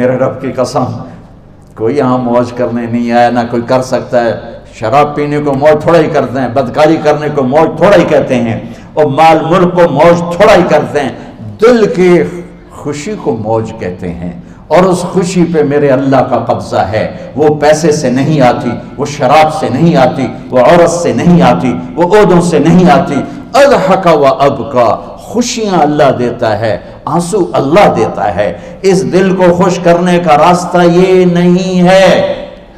میرے رب کی قسم کوئی یہاں موج کرنے نہیں آیا، نہ کوئی کر سکتا ہے۔ شراب پینے کو موج تھوڑا ہی کرتے ہیں، بدکاری کرنے کو موج تھوڑا ہی کہتے ہیں، اور مال ملک کو موج تھوڑا ہی کرتے ہیں، دل کی خوشی کو موج کہتے ہیں۔ اور اس خوشی پہ میرے اللہ کا قبضہ ہے، وہ پیسے سے نہیں آتی، وہ شراب سے نہیں آتی، وہ عورت سے نہیں آتی، وہ عہدوں سے نہیں آتی۔ اضحک و ابکا، خوشیاں اللہ دیتا ہے، آنسو اللہ دیتا ہے۔ اس دل کو خوش کرنے کا راستہ یہ نہیں ہے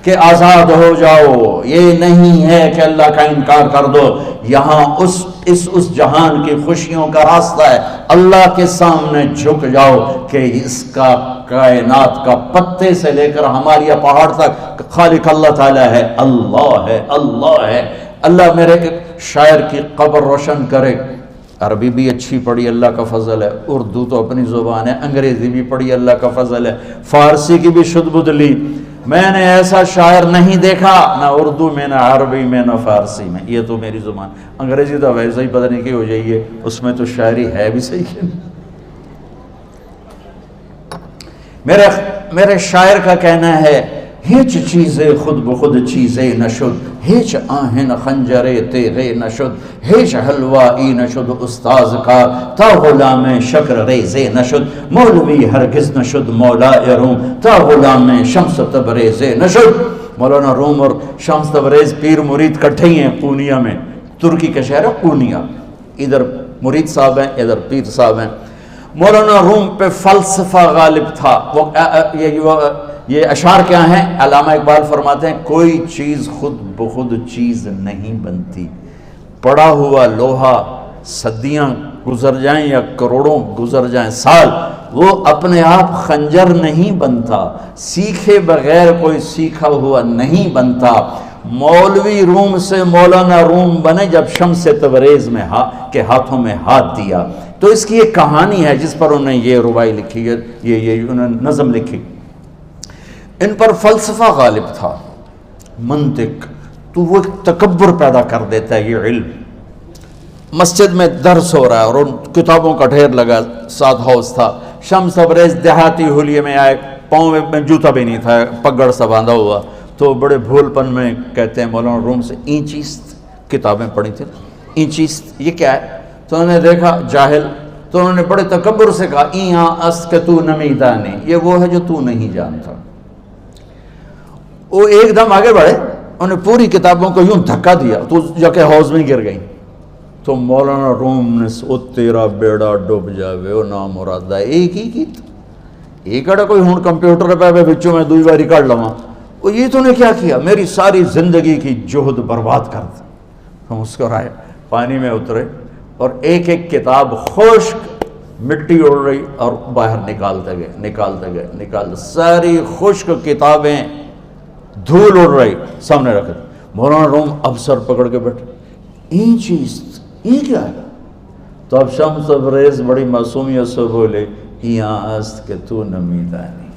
کہ آزاد ہو جاؤ، یہ نہیں ہے کہ اللہ کا انکار کر دو۔ یہاں اس جہان کی خوشیوں کا راستہ ہے، اللہ کے سامنے جھک جاؤ کہ اس کا کائنات کا پتے سے لے کر ہمارے پہاڑ تک خالق اللہ تعالیٰ ہے، اللہ ہے، اللہ ہے۔ اللہ میرے شاعر کی قبر روشن کرے۔ عربی بھی اچھی پڑھی، اللہ کا فضل ہے، اردو تو اپنی زبان ہے، انگریزی بھی پڑھی، اللہ کا فضل ہے، فارسی کی بھی شد بد لی۔ میں نے ایسا شاعر نہیں دیکھا، نہ اردو میں، نہ عربی میں، نہ فارسی میں، یہ تو میری زبان۔ انگریزی تو ویسے ہی پتہ نہیں کی ہو جائیے، اس میں تو شاعری ہے بھی صحیح ہے۔ میرے شاعر کا کہنا ہے، ہیچ چیزیں خود بخود چیزیں نشد، ہیچ آہن خنجرے تیغے نشد، ہیچ حلوائی نشد استاذ کا تا غلام شکر ریزے نشد، مولوی ہرگز نشد مولا روم تا غلام شمس تبریز نشد۔ مولانا روم اور شمس تبریز پیر مرید کٹھے ہی ہیں پونیا میں، ترکی کا شہر ہے پونیا، ادھر مرید صاحب ہیں، ادھر پیر صاحب ہیں۔ مولانا روم پہ فلسفہ غالب تھا۔ یہ اشعار کیا ہیں؟ علامہ اقبال فرماتے ہیں، کوئی چیز خود بخود چیز نہیں بنتی، پڑا ہوا لوہا صدیاں گزر جائیں یا کروڑوں گزر جائیں سال، وہ اپنے آپ خنجر نہیں بنتا، سیکھے بغیر کوئی سیکھا ہوا نہیں بنتا۔ مولوی روم سے مولانا روم بنے جب شمس تبریز میں کے ہاتھوں میں ہاتھ دیا۔ تو اس کی ایک کہانی ہے جس پر انہوں نے یہ ربائی لکھی ہے، یہ انہوں نے نظم لکھی۔ ان پر فلسفہ غالب تھا، منطق، تو وہ تکبر پیدا کر دیتا ہے یہ علم۔ مسجد میں درس ہو رہا ہے اور ان کتابوں کا ڈھیر لگا، ساتھ ہاؤس تھا۔ شمس تبریز دیہاتی حلیے میں آئے، پاؤں میں جوتا بھی نہیں تھا، پگڑ سا باندھا ہوا، تو بڑے بھول پن میں کہتے ہیں مولانا روم سے، اینچیست کتابیں پڑھی تھیں، اینچیست یہ کیا ہے؟ تو انہوں نے دیکھا جاہل، تو انہوں نے بڑے تکبر سے کہا، ایہاں اس کہ تو نمیدانی، یہ وہ ہے جو تو نہیں جانتا۔ وہ ایک دم آگے بڑھے، انہوں نے پوری کتابوں کو یوں دھکا دیا تو جا کے حوض میں گر گئی۔ تو مولانا روم نے او تیرا بیڑا ڈوب جاوے او نام مرادہ، ایک ہی کی ایک اڑا کوئی ہون کمپیوٹر پہ بچوں میں دوئی باری کر لواں، وہ یہ تو نے کیا کیا، میری ساری زندگی کی جہد برباد کر دی۔ ہم مسکرائے، پانی میں اترے اور ایک ایک کتاب خشک مٹی اڑ رہی اور باہر نکالتے گئے، ساری خشک کتابیں دھول اڑ رہی سامنے رکھے۔ مولانا روم اب سر پکڑ کے بیٹھے، این چیز یہ کیا ہے؟ تو اب شمس تبریز بڑی معصومیت سے بولے، یہاں است کہ تو نمیدانی،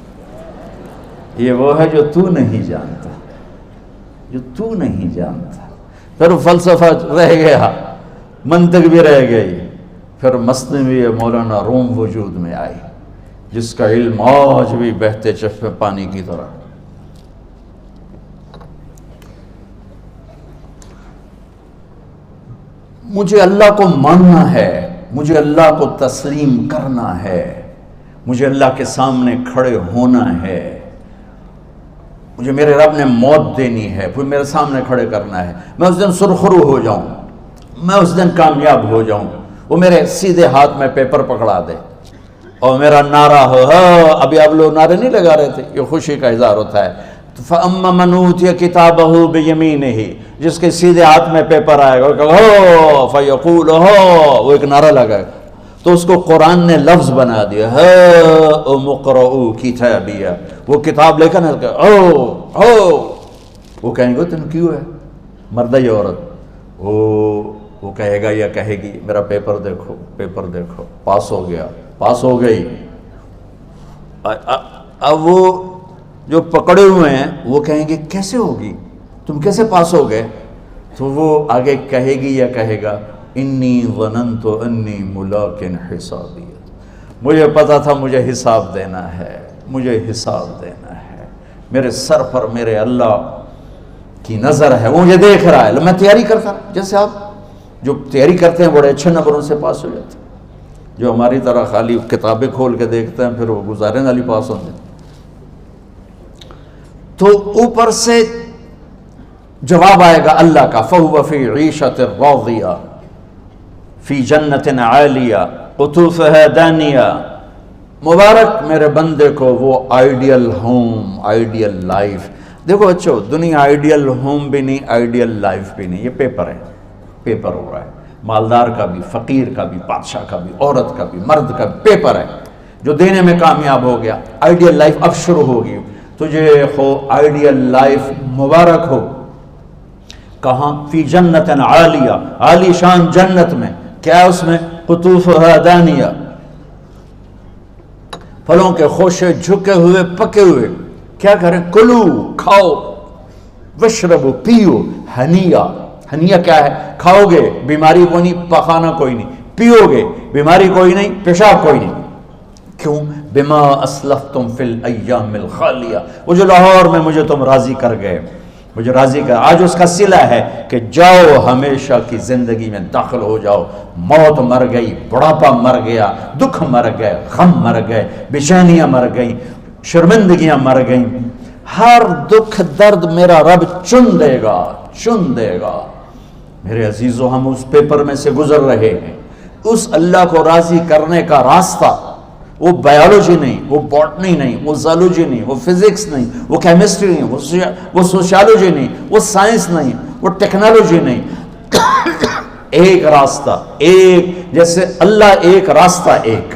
یہ وہ ہے جو تو نہیں جانتا، جو تو نہیں جانتا۔ پھر فلسفہ رہ گیا، منطق بھی رہ گئی، پھر مثنوی مولانا روم وجود میں آئی، جس کا علم آج بھی بہتے چشمے پانی کی طرح۔ مجھے اللہ کو ماننا ہے، مجھے اللہ کو تسلیم کرنا ہے، مجھے اللہ کے سامنے کھڑے ہونا ہے، مجھے میرے رب نے موت دینی ہے، پھر میرے سامنے کھڑے کرنا ہے، میں اس دن سرخرو ہو جاؤں، میں اس دن کامیاب ہو جاؤں، وہ میرے سیدھے ہاتھ میں پیپر پکڑا دے اور میرا نعرہ ہو، ابھی آپ لوگ نعرے نہیں لگا رہے تھے، یہ خوشی کا اظہار ہوتا ہے۔ فَأَمَّا مَنْ أُوتِيَ كِتَابَهُ بِيَمِينِهِ، جس کے سیدھے ہاتھ میں پیپر آئے گا، فَيَقُولُ وہ ایک نعرہ لگائے گا، تو اس کو قرآن نے لفظ بنا دیا، هَاؤْمُ اقْرَءُوا كِتَابِيَهْ، وہ کتاب لے کر وہ کہیں گے تم کیوں ہے، مرد یا عورت، وہ کہے گا یا کہے گی میرا پیپر دیکھو، پیپر دیکھو، پاس ہو گیا، پاس ہو گئی۔ اب وہ جو پکڑے ہوئے ہیں وہ کہیں گے کیسے ہوگی، تم کیسے پاس ہو گئے؟ تو وہ آگے کہے گی یا کہے گا، انی ظننت انی ملاق حسابی، مجھے پتا تھا مجھے حساب دینا ہے، مجھے حساب دینا ہے، میرے سر پر میرے اللہ کی نظر ہے، وہ مجھے دیکھ رہا ہے۔ میں تیاری کرتا ہوں، جیسے آپ جو تیاری کرتے ہیں بڑے اچھے نمبروں سے پاس ہو جاتے ہیں، جو ہماری طرح خالی کتابیں کھول کے دیکھتے ہیں پھر وہ گزارے والی پاس ہوتے ہیں۔ تو اوپر سے جواب آئے گا اللہ کا، فَهُوَ فِي عِيشَةٍ رَاضِيَةٍ فِي جَنَّةٍ عَالِيَةٍ قُطُوفُهَا دَانِيَةٌ۔ مبارک میرے بندے کو وہ آئیڈیل ہوم، آئیڈیل لائف۔ دیکھو بچو، دنیا آئیڈیل ہوم بھی نہیں، آئیڈیل لائف بھی نہیں، یہ پیپر ہے، پیپر ہو رہا ہے، مالدار کا بھی، فقیر کا بھی، بادشاہ کا بھی، عورت کا بھی، مرد کا بھی پیپر ہے۔ جو دینے میں کامیاب ہو گیا، آئیڈیل لائف اب شروع ہوگی۔ تجھے ہو آئیڈیل لائف مبارک ہو۔ کہاں؟ فی جنت عالیہ، عالی شان جنت میں، کیا اس میں؟ قطوفها دانیہ، پھلوں کے خوشے جھکے ہوئے پکے ہوئے۔ کیا کریں؟ کلو، کھاؤ، وشربو، پیو، ہنیا۔ ہنیا کیا ہے؟ کھاؤ گے بیماری کوئی نہیں، پخانا کوئی نہیں، پیو گے بیماری کوئی نہیں، پیشاب کوئی نہیں۔ کیوں؟ بما اسلفتم فی الایام الخالیہ، وہ جو لاہور میں مجھے تم راضی کر گئے، مجھے راضی کر، آج اس کا صلہ ہے کہ جاؤ ہمیشہ کی زندگی میں داخل ہو جاؤ۔ موت مر گئی، بڑھاپا مر گیا، دکھ مر گئے، غم مر گئے، بے-چینیاں مر گئیں، شرمندگیاں مر گئیں، ہر دکھ درد میرا رب چن دے گا، چن دے گا۔ میرے عزیزو، ہم اس پیپر میں سے گزر رہے ہیں۔ اس اللہ کو راضی کرنے کا راستہ، وہ بایولوجی نہیں، وہ باٹنی نہیں، وہ زالوجی نہیں، وہ فزکس نہیں، وہ کیمسٹری نہیں، وہ سوشیالوجی نہیں، وہ سائنس نہیں، وہ ٹیکنالوجی نہیں۔ ایک راستہ، ایک، جیسے اللہ ایک، راستہ ایک،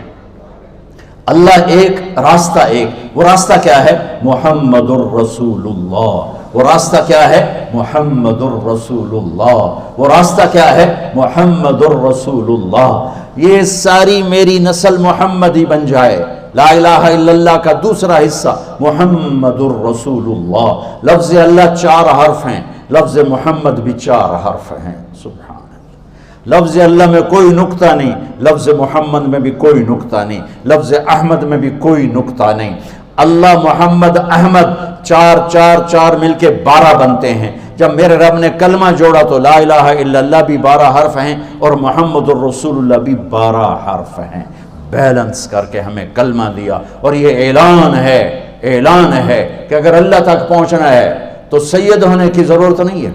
اللہ ایک، راستہ ایک۔ وہ راستہ کیا ہے؟ محمد الرسول اللہ۔ وہ راستہ کیا ہے؟ محمد الرسول اللہ۔ وہ راستہ کیا ہے؟ محمد الرسول اللہ۔ یہ ساری میری نسل محمدی بن جائے۔ لا الہ الا اللہ کا دوسرا حصہ محمد الرسول اللہ۔ لفظ اللہ 4 حرف ہیں، لفظ محمد بھی 4 حرف ہیں۔ سبحان اللہ۔ لفظ اللہ میں کوئی نقطہ نہیں، لفظ محمد میں بھی کوئی نقطہ نہیں، لفظ احمد میں بھی کوئی نقطہ نہیں۔ اللہ، محمد، احمد، 4 4 4 مل کے 12 بنتے ہیں۔ جب میرے رب نے کلمہ جوڑا تو لا الہ الا اللہ بھی 12 حرف ہیں اور محمد الرسول اللہ بھی 12 حرف ہیں۔ بیلنس کر کے ہمیں کلمہ دیا، اور یہ اعلان ہے، اعلان ہے کہ اگر اللہ تک پہنچنا ہے تو سید ہونے کی ضرورت نہیں ہے،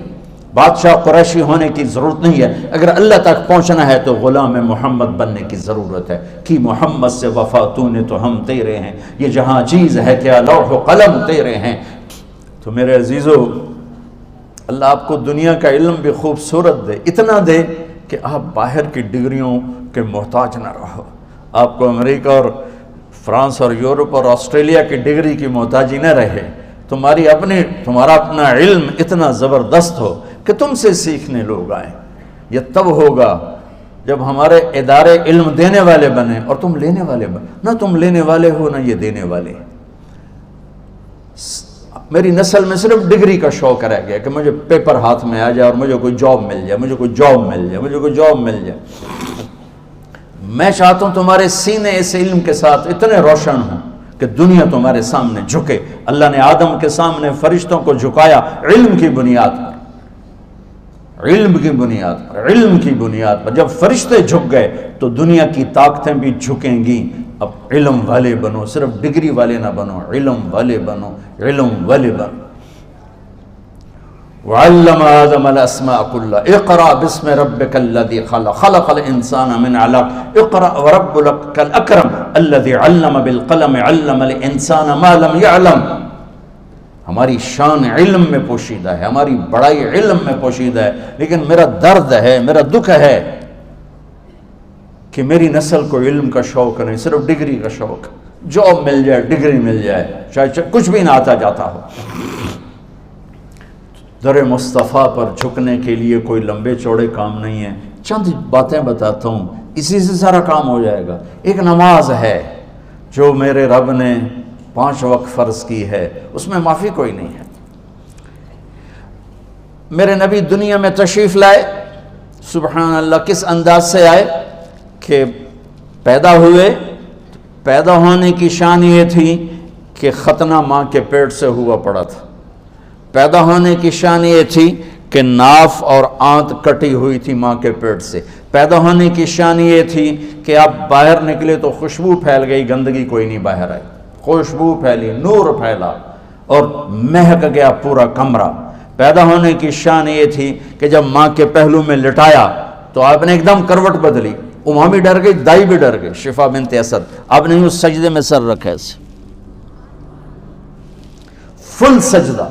بادشاہ قریشی ہونے کی ضرورت نہیں ہے۔ اگر اللہ تک پہنچنا ہے تو غلام محمد بننے کی ضرورت ہے۔ کہ محمد سے وفا تو نے تو ہم تیرے ہیں، یہ جہاں چیز ہے کیا لوح و قلم تیرے ہیں۔ تو میرے عزیزو، اللہ آپ کو دنیا کا علم بھی خوبصورت دے، اتنا دے کہ آپ باہر کی ڈگریوں کے محتاج نہ رہو، آپ کو امریکہ اور فرانس اور یورپ اور آسٹریلیا کی ڈگری کی محتاجی نہ رہے، تمہارا اپنا علم اتنا زبردست ہو کہ تم سے سیکھنے لوگ آئیں۔ یہ تب ہوگا جب ہمارے ادارے علم دینے والے بنے اور تم لینے والے بنے، نہ تم لینے والے ہو نہ یہ دینے والے۔ میری نسل میں صرف ڈگری کا شوق رہ گیا کہ مجھے پیپر ہاتھ میں آ جائے اور مجھے کوئی جاب مل جائے، مجھے کوئی جاب مل جائے، مجھے کوئی جاب مل جائے۔ میں چاہتا ہوں تمہارے سینے اس علم کے ساتھ اتنے روشن ہوں کہ دنیا تمہارے سامنے جھکے۔ اللہ نے آدم کے سامنے فرشتوں کو جھکایا علم کی بنیاد پر، علم کی بنیاد پر، علم کی بنیاد پر۔ جب فرشتے جھک گئے تو دنیا کی طاقتیں بھی جھکیں گی۔ اب علم والے بنو، صرف ڈگری والے نہ بنو، علم والے بنو، علم والے بنو۔ وعلم آدم الاسماء كلها اقرأ باسم ربك الذي خلق خلق الانسان من علق اقرأ وربك الاكرم الذي علم بالقلم علم الانسان ما لم يعلم۔ ہماری شان علم میں پوشیدہ ہے، ہماری بڑائی علم میں پوشیدہ ہے، لیکن میرا درد ہے، میرا دکھ ہے کہ میری نسل کو علم کا شوق نہیں، صرف ڈگری کا شوق۔ جاب مل جائے، ڈگری مل جائے، چاہے کچھ بھی نہ آتا جاتا ہو۔ در مصطفیٰ پر جھکنے کے لیے کوئی لمبے چوڑے کام نہیں ہیں، چند باتیں بتاتا ہوں، اسی سے سارا کام ہو جائے گا۔ ایک نماز ہے جو میرے رب نے 5 وقت فرض کی ہے، اس میں معافی کوئی نہیں ہے۔ میرے نبی دنیا میں تشریف لائے، سبحان اللہ، کس انداز سے آئے کہ پیدا ہوئے، پیدا ہونے کی شان یہ تھی کہ ختنہ ماں کے پیٹ سے ہوا پڑا تھا۔ پیدا ہونے کی شان یہ تھی کہ ناف اور آنت کٹی ہوئی تھی ماں کے پیٹ سے۔ پیدا ہونے کی شان یہ تھی کہ آپ باہر نکلے تو خوشبو پھیل گئی، گندگی کوئی نہیں باہر آئی، خوشبو پھیلی، نور پھیلا اور مہک گیا پورا کمرہ۔ پیدا ہونے کی شان یہ تھی کہ جب ماں کے پہلو میں لٹایا تو آپ نے ایک دم کروٹ بدلی، اماں بھی ڈر گئی، دائی بھی ڈر گئی، شفا بنت اسد۔ آپ نے اس سجدے میں سر رکھا ایسے، فل سجدہ،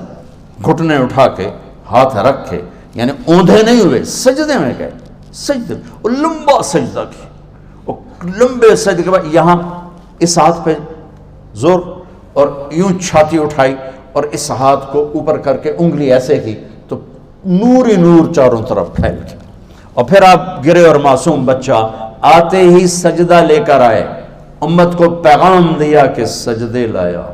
گھٹنے اٹھا کے ہاتھ رکھ کے، یعنی اوندھے نہیں ہوئے، سجدے میں گئے، سجدے اور لمبا سجدہ کیا، اور لمبے سجدے کے بعد یہاں اس ہاتھ پہ زور اور یوں چھاتی اٹھائی اور اس ہاتھ کو اوپر کر کے انگلی ایسے کی تو نور ہی نور چاروں طرف پھیل گیا۔ اور پھر آپ گرے اور معصوم بچہ آتے ہی سجدہ لے کر آئے، امت کو پیغام دیا کہ سجدے لایا ہوں۔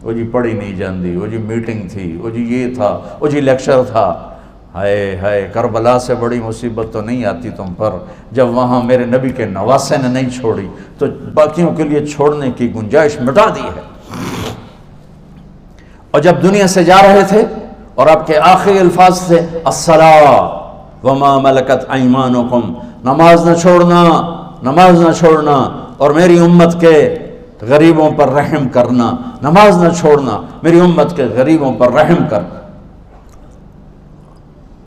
وہ جی پڑھی نہیں جاندی، وہ جی میٹنگ تھی، وہ جی یہ تھا، وہ جی لیکچر تھا۔ ہائے ہائے، کربلا سے بڑی مصیبت تو نہیں آتی تم پر جب وہاں میرے نبی کے نواسے نے نہیں چھوڑی تو باقیوں کے لیے چھوڑنے کی گنجائش مٹا دی ہے۔ اور جب دنیا سے جا رہے تھے اور آپ کے آخری الفاظ تھے الصلاۃ وما ملکت ایمانکم، نماز نہ چھوڑنا، نماز نہ چھوڑنا، اور میری امت کے غریبوں پر رحم کرنا، نماز نہ چھوڑنا، میری امت کے غریبوں پر رحم کر۔